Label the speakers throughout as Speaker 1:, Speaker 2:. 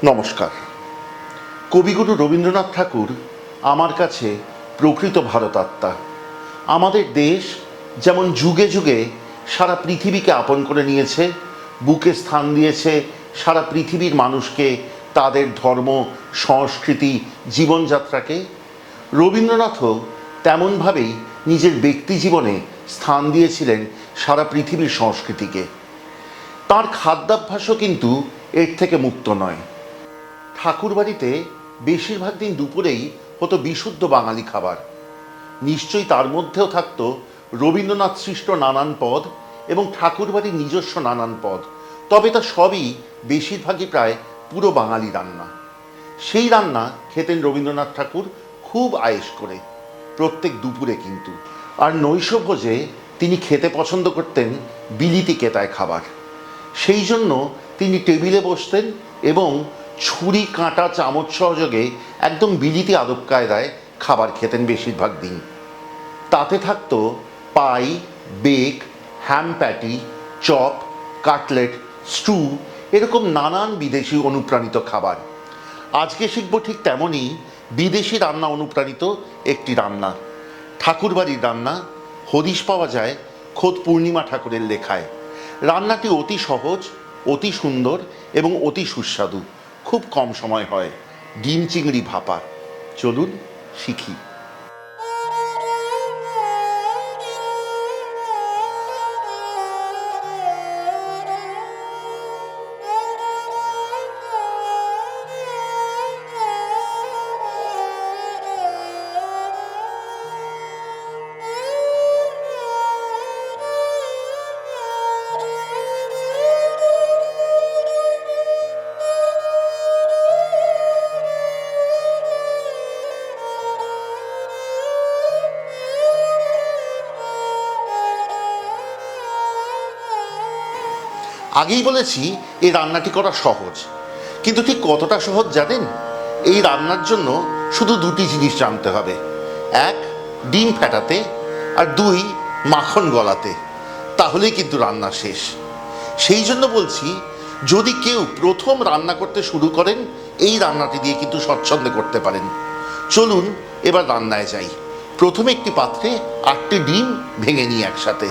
Speaker 1: নমস্কার। কবিগুরু রবীন্দ্রনাথ ঠাকুর আমার কাছে প্রকৃত ভারতাত্মা। আমাদের দেশ যেমন যুগে যুগে সারা পৃথিবীকে আপন করে নিয়েছে, বুকে স্থান দিয়েছে সারা পৃথিবীর মানুষকে, তাদের ধর্ম, সংস্কৃতি, জীবনযাত্রাকে, রবীন্দ্রনাথও তেমনভাবেই নিজের ব্যক্তি জীবনে স্থান দিয়েছিলেন সারা পৃথিবীর সংস্কৃতিকে। তার খাদ্যাভ্যাসও কিন্তু এর থেকে মুক্ত নয়। ঠাকুরবাড়িতে বেশিরভাগ দিন দুপুরেই হতো বিশুদ্ধ বাঙালি খাবার। নিশ্চয়ই তার মধ্যেও থাকত রবীন্দ্রনাথ সৃষ্ট নানান পদ এবং ঠাকুরবাড়ির নিজস্ব নানান পদ, তবে তা সবই বেশিরভাগই প্রায় পুরো বাঙালি রান্না। সেই রান্না খেতেন রবীন্দ্রনাথ ঠাকুর খুব আয়েশ করে, প্রত্যেক দুপুরে কিন্তু। আর নৈশভোজে তিনি খেতে পছন্দ করতেন বিলিতি কেতায় খাবার। সেই জন্য তিনি টেবিলে বসতেন এবং ছুরি, কাঁটা, চামচ সহযোগে একদম বিলিতি আদব কায়দায় খাবার খেতেন বেশিরভাগ দিন। তাতে থাকতো পাই, বেক, হ্যাম প্যাটি, চপ, কাটলেট, স্টু, এরকম নানান বিদেশি অনুপ্রাণিত খাবার। আজকে শিখব ঠিক তেমনই বিদেশি রান্না অনুপ্রাণিত একটি রান্না, ঠাকুরবাড়ির রান্না। হদিশ পাওয়া যায় খোদ পূর্ণিমা ঠাকুরের লেখায়। রান্নাটি অতি সহজ, অতি সুন্দর এবং অতি সুস্বাদু। খুব কম সময় হয়। ডিম চিংড়ি ভাপা। চলুন শিখি। আগেই বলেছি এই রান্নাটি করা সহজ, কিন্তু ঠিক কতটা সহজ জানেন? এই রান্নার জন্য শুধু দুটি জিনিস জানতে হবে। এক, ডিম ফেটাতে, আর দুই, মাখন গলাতে। তাহলেই কিন্তু রান্না শেষ। সেই জন্য বলছি, যদি কেউ প্রথম রান্না করতে শুরু করেন, এই রান্নাটি দিয়ে কিন্তু স্বচ্ছন্দে করতে পারেন। চলুন এবার রান্নায় যাই। প্রথমে একটি পাত্রে 8টি ডিম ভেঙে নিই একসাথে।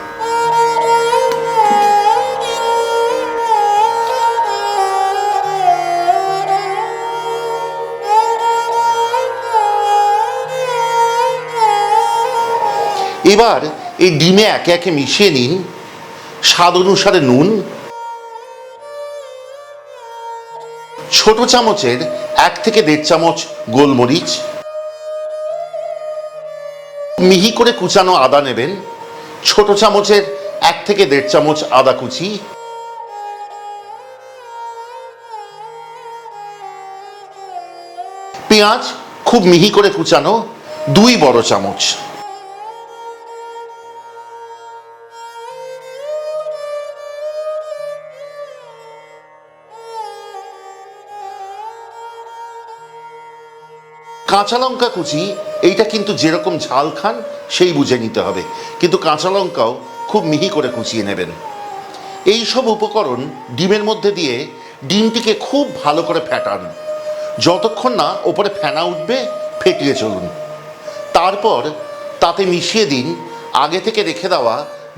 Speaker 1: এবার এই ডিমে একে একে মিশিয়ে নিন স্বাদ অনুসারে নুন, ছোট চামচের 1 থেকে 1.5 চামচ গোলমরিচ, মিহি করে কুচানো আদা নেবেন, ছোট চামচের 1 থেকে 1.5 চামচ আদা কুচি, পেঁয়াজ খুব মিহি করে কুচানো 2 বড় চামচ, কাঁচা লঙ্কা কুচি। এইটা কিন্তু যেরকম ঝাল খান সেই বুঝে নিতে হবে, কিন্তু কাঁচা লঙ্কাও খুব মিহি করে কুচিয়ে নেবেন। এই সব উপকরণ ডিমের মধ্যে দিয়ে ডিমটিকে খুব ভালো করে ফেটান। যতক্ষণ না ওপরে ফেনা উঠবে ফেটিয়ে চলুন। তারপর তাতে মিশিয়ে দিন আগে থেকে রেখে দেওয়া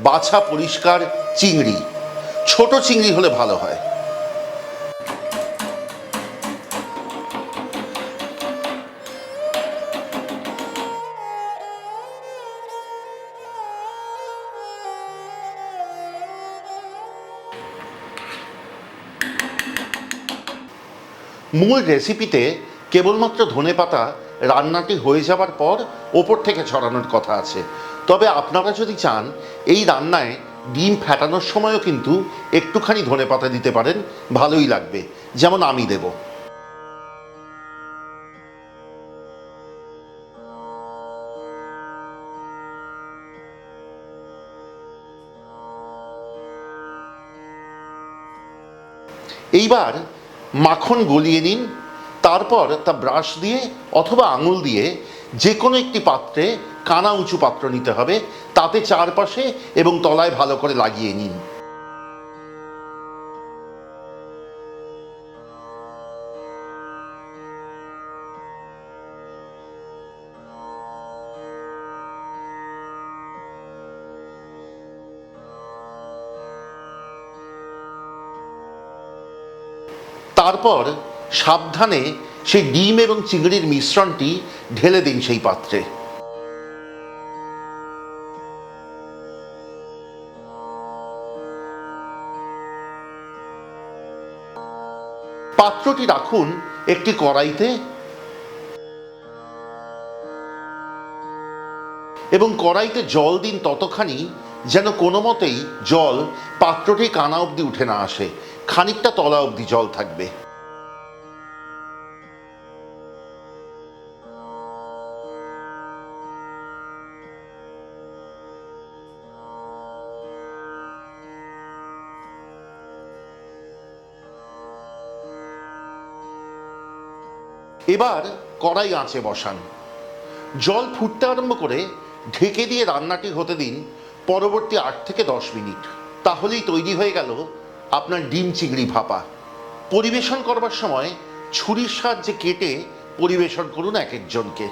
Speaker 1: বাছা পরিষ্কার চিংড়ি। ছোট চিংড়ি হলে ভালো হয়। মূল রেসিপিতে কেবলমাত্র ধনেপাতা রান্নাটি হয়ে যাবার পর ওপর থেকে ছড়ানোর কথা আছে। তবে আপনারা যদি চান, এই রান্নায় ডিম ফেটানোর সময়ও কিন্তু একটুখানি ধনেপাতা দিতে পারেন, ভালোই লাগবে, যেমন আমি দেব। এইবার মাখন গলিয়ে নিন। তারপর তা ব্রাশ দিয়ে অথবা আঙুল দিয়ে যে কোনো একটি পাত্রে, কানা উঁচু পাত্র নিতে হবে, তাতে চারপাশে এবং তলায় ভালো করে লাগিয়ে নিন। তারপর সাবধানে সেই ডিম এবং চিংড়ির মিশ্রণটি ঢেলে দিন সেই পাত্রে। পাত্রটি রাখুন একটি কড়াইতে এবং কড়াইতে জল দিন ততখানি যেন কোনো মতেই জল পাত্রটি কানা অবধি উঠে না আসে, খানিকটা তলা অবধি জল থাকবে। এবার কড়াই আঁচে বসান, জল ফুটতে আরম্ভ করে ঢেকে দিয়ে রান্নাটি হতে দিন পরবর্তী 8 থেকে 10 মিনিট। তাহলেই তৈরি হয়ে গেল আপনার ডিম চিংড়ি ভাপা। পরিবেশন করবার সময় ছুরির সাহায্যে কেটে পরিবেশন করুন এক একজনকে।